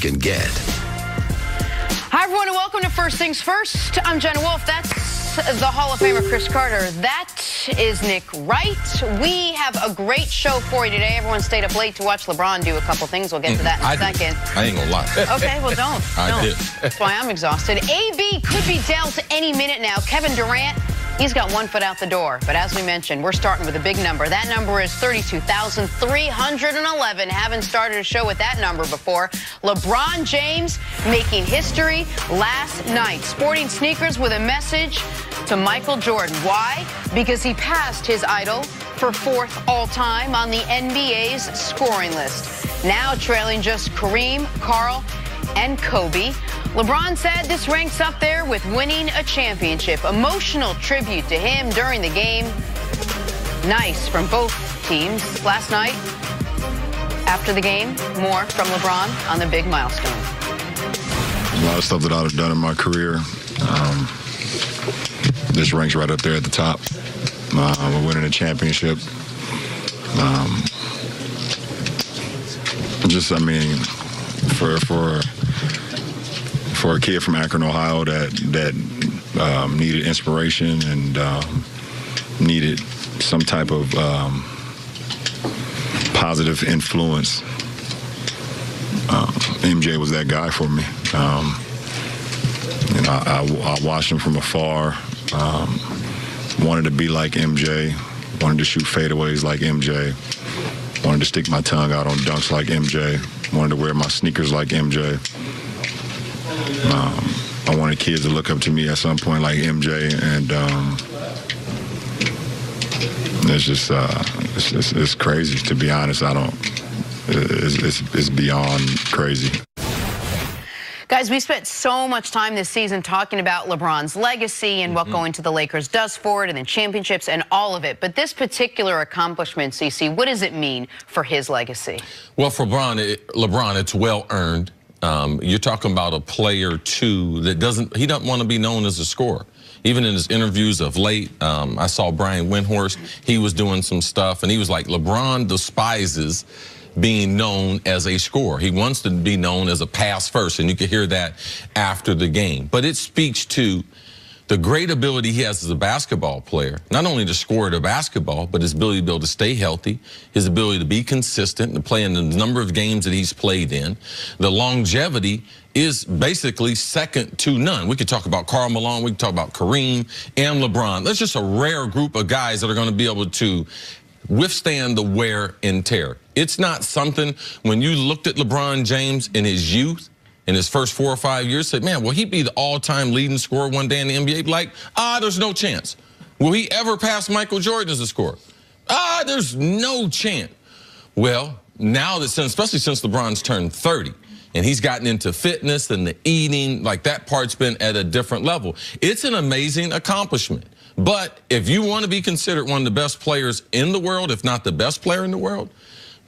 can get. Hi, everyone, and welcome to First Things First. I'm Jenna Wolf. That's the Hall of Famer Chris Carter. That is Nick Wright. We have a great show for you today. Everyone stayed up late to watch LeBron do a couple things. We'll get to that in a second. I ain't gonna lie. Okay, well, don't. That's why I'm exhausted. AB could be dealt any minute now. Kevin Durant, he's got 1 foot out the door. But as we mentioned, we're starting with a big number. That number is 32,311. Haven't started a show with that number before. LeBron James making history last night, sporting sneakers with a message to Michael Jordan. Why? Because he passed his idol for 4th all-time on the NBA's scoring list. Now trailing just Kareem, Karl, and Kobe. LeBron said this ranks up there with winning a championship. Emotional tribute to him during the game. Nice from both teams. Last night, after the game, more from LeBron on the big milestone. A lot of stuff that I've done in my career. This ranks right up there at the top. We're winning a championship. For a kid from Akron, Ohio that needed inspiration and needed some type of positive influence, MJ was that guy for me. I watched him from afar. Wanted to be like MJ. Wanted to shoot fadeaways like MJ. Wanted to stick my tongue out on dunks like MJ. Wanted to wear my sneakers like MJ. I wanted kids to look up to me at some point like MJ, and it's crazy, to be honest. It's beyond crazy. Guys, we spent so much time this season talking about LeBron's legacy and what going to the Lakers does for it, and then championships and all of it. But this particular accomplishment, CC, what does it mean for his legacy? Well, for LeBron, it's well-earned. You're talking about a player, too, that doesn't want to be known as a scorer. Even in his interviews of late, I saw Brian Windhorst. He was doing some stuff, and he was like, LeBron despises being known as a scorer. He wants to be known as a pass first, and you can hear that after the game. But it speaks to the great ability he has as a basketball player, not only to score the basketball, but his ability to be able to stay healthy, his ability to be consistent and play in the number of games that he's played in. The longevity is basically second to none. We could talk about Karl Malone, we could talk about Kareem and LeBron. That's just a rare group of guys that are going to be able to withstand the wear and tear. It's not something, when you looked at LeBron James in his youth, in his first 4 or 5 years, said, man, will he be the all-time leading scorer one day in the NBA? Like, there's no chance. Will he ever pass Michael Jordan as a scorer? There's no chance. Well, now that especially since LeBron's turned 30, and he's gotten into fitness and the eating, like that part's been at a different level. It's an amazing accomplishment. But if you want to be considered one of the best players in the world, if not the best player in the world,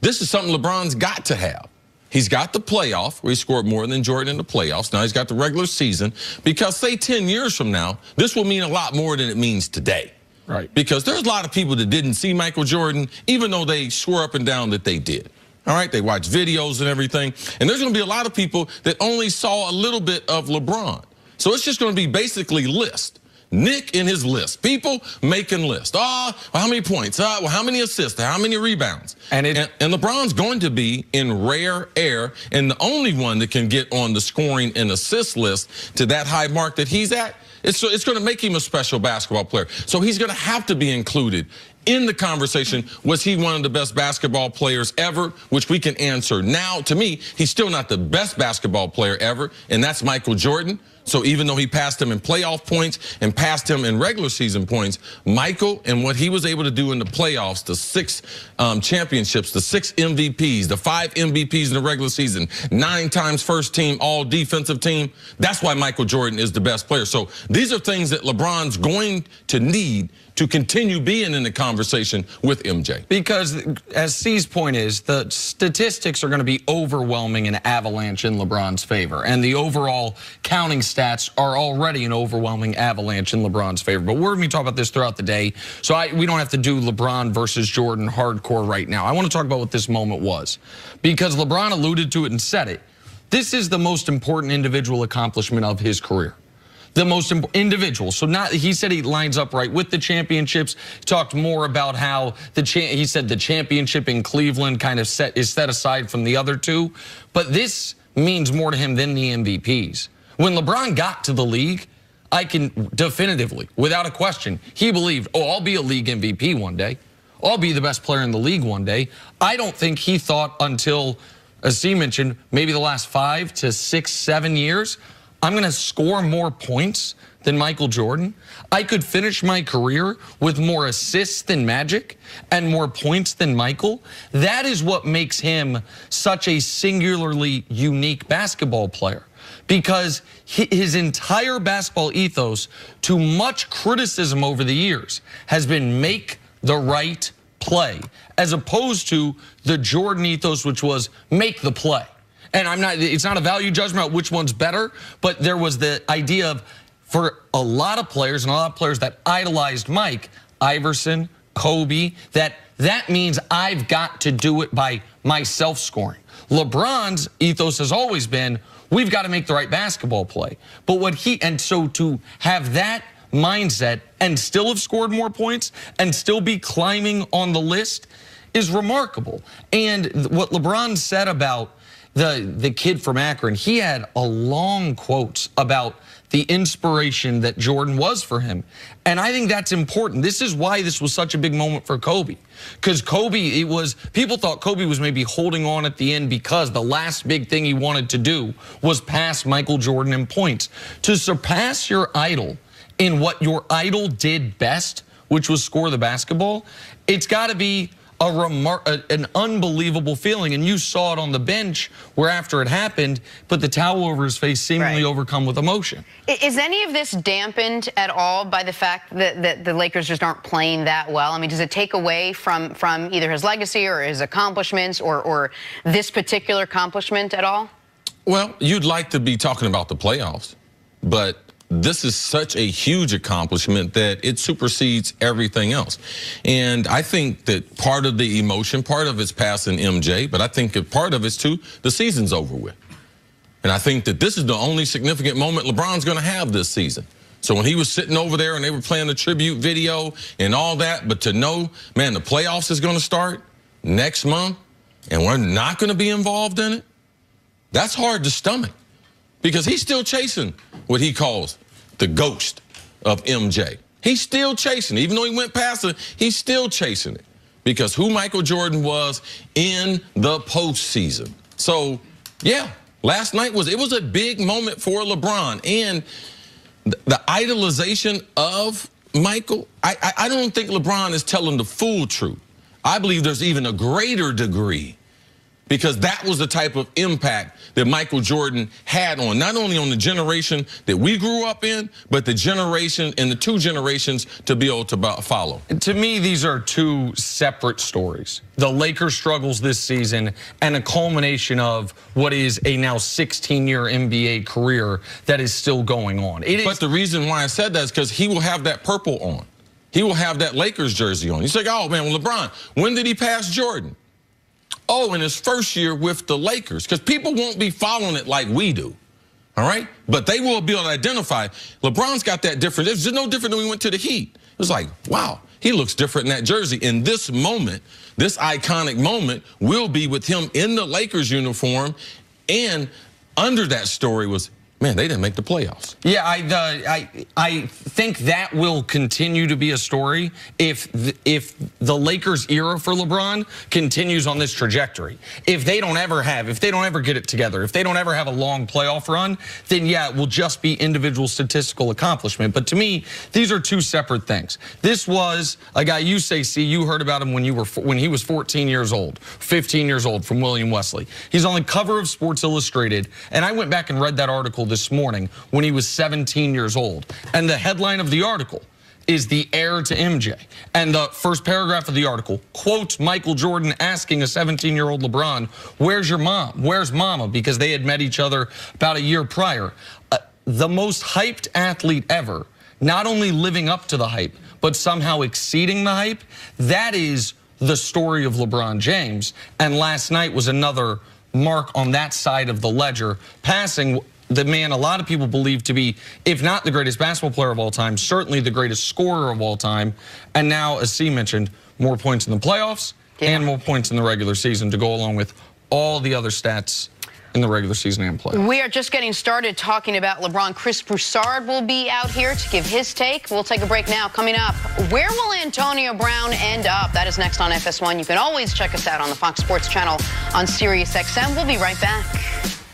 this is something LeBron's got to have. He's got the playoff, where he scored more than Jordan in the playoffs. Now he's got the regular season, because say 10 years from now, this will mean a lot more than it means today. Right. Because there's a lot of people that didn't see Michael Jordan, even though they swore up and down that they did. All right, they watched videos and everything. And there's going to be a lot of people that only saw a little bit of LeBron. So it's just going to be basically list. Nick in his list. People making lists. Well, how many points? Well, how many assists? How many rebounds? And LeBron's going to be in rare air, and the only one that can get on the scoring and assist list to that high mark that he's at, it's going to make him a special basketball player. So he's going to have to be included in the conversation. Was he one of the best basketball players ever? Which we can answer now. To me, he's still not the best basketball player ever, and that's Michael Jordan. So even though he passed him in playoff points and passed him in regular season points, Michael and what he was able to do in the playoffs, the 6 championships, the 6 MVPs, the 5 MVPs in the regular season, 9 times first team, all defensive team, that's why Michael Jordan is the best player. So these are things that LeBron's going to need to continue being in the conversation with MJ. Because, as C's point is, the statistics are going to be overwhelming and avalanche in LeBron's favor. And the overall counting stats are already an overwhelming avalanche in LeBron's favor. But we're going to talk about this throughout the day, so we don't have to do LeBron versus Jordan hardcore right now. I want to talk about what this moment was. Because LeBron alluded to it and said it. this is the most important individual accomplishment of his career. The most individual. So he said he lines up right with the championships. He talked more about how he said the championship in Cleveland kind of is set aside from the other two. But this means more to him than the MVPs. When LeBron got to the league, I can definitively, without a question, he believed, oh, I'll be a league MVP one day. I'll be the best player in the league one day. I don't think he thought until, as he mentioned, maybe the last 5 to 6, 7 years, I'm going to score more points than Michael Jordan. I could finish my career with more assists than Magic and more points than Michael. That is what makes him such a singularly unique basketball player, because his entire basketball ethos, to much criticism over the years, has been make the right play, as opposed to the Jordan ethos, which was make the play. And it's not a value judgment which one's better, but there was the idea of, for a lot of players and a lot of players that idolized Mike, Iverson, Kobe, that means I've got to do it by myself scoring. LeBron's ethos has always been, we've got to make the right basketball play. But so to have that mindset and still have scored more points and still be climbing on the list is remarkable. And what LeBron said about the kid from Akron, he had a long quote about the inspiration that Jordan was for him. And I think that's important. This is why this was such a big moment for Kobe. Because Kobe, people thought Kobe was maybe holding on at the end because the last big thing he wanted to do was pass Michael Jordan in points. To surpass your idol in what your idol did best, which was score the basketball, it's got to be an unbelievable feeling. And you saw it on the bench where after it happened, put the towel over his face, seemingly overcome with emotion. Is any of this dampened at all by the fact that the Lakers just aren't playing that well? I mean, does it take away from either his legacy or his accomplishments or this particular accomplishment at all? Well, you'd like to be talking about the playoffs, but this is such a huge accomplishment that it supersedes everything else. And I think that part of the emotion, part of it's passing MJ, but I think that part of it's too, the season's over with. And I think that this is the only significant moment LeBron's going to have this season. So when he was sitting over there and they were playing the tribute video and all that, but to know, man, the playoffs is going to start next month and we're not going to be involved in it, that's hard to stomach. Because he's still chasing what he calls the ghost of MJ. He's still chasing it. Even though he went past it, he's still chasing it. Because who Michael Jordan was in the postseason. So, yeah, last night was a big moment for LeBron. And the idolization of Michael, I don't think LeBron is telling the full truth. I believe there's even a greater degree, because that was the type of impact that Michael Jordan had on, not only on the generation that we grew up in, but the generation and the 2 generations to be able to follow. To me, these are 2 separate stories. The Lakers' struggles this season and a culmination of what is a now 16-year NBA career that is still going on. But the reason why I said that is because he will have that purple on. He will have that Lakers jersey on. He's like, oh, man, well, LeBron, when did he pass Jordan? Oh, in his first year with the Lakers, because people won't be following it like we do, all right? But they will be able to identify. LeBron's got that different. It's just no different than when we went to the Heat. It was like, wow, he looks different in that jersey. In this moment, this iconic moment will be with him in the Lakers uniform, and under that story was, man, they didn't make the playoffs. Yeah, I think that will continue to be a story if the Lakers era for LeBron continues on this trajectory. If they don't ever get it together, if they don't ever have a long playoff run, then yeah, it will just be individual statistical accomplishment. But to me, these are 2 separate things. This was a guy, you heard about him when he was 14 years old, 15 years old, from William Wesley. He's on the cover of Sports Illustrated, and I went back and read that article this morning when he was 17 years old. And the headline of the article is the heir to MJ. And the first paragraph of the article quotes Michael Jordan asking a 17-year-old LeBron, where's your mom? Where's mama? Because they had met each other about a year prior. The most hyped athlete ever, not only living up to the hype, but somehow exceeding the hype. That is the story of LeBron James. And last night was another mark on that side of the ledger, passing the man a lot of people believe to be, if not the greatest basketball player of all time, certainly the greatest scorer of all time. And now, as C mentioned, more points in the playoffs and more points in the regular season to go along with all the other stats in the regular season and playoffs. We are just getting started talking about LeBron. Chris Broussard will be out here to give his take. We'll take a break now. Coming up, where will Antonio Brown end up? That is next on FS1. You can always check us out on the Fox Sports channel on SiriusXM. We'll be right back.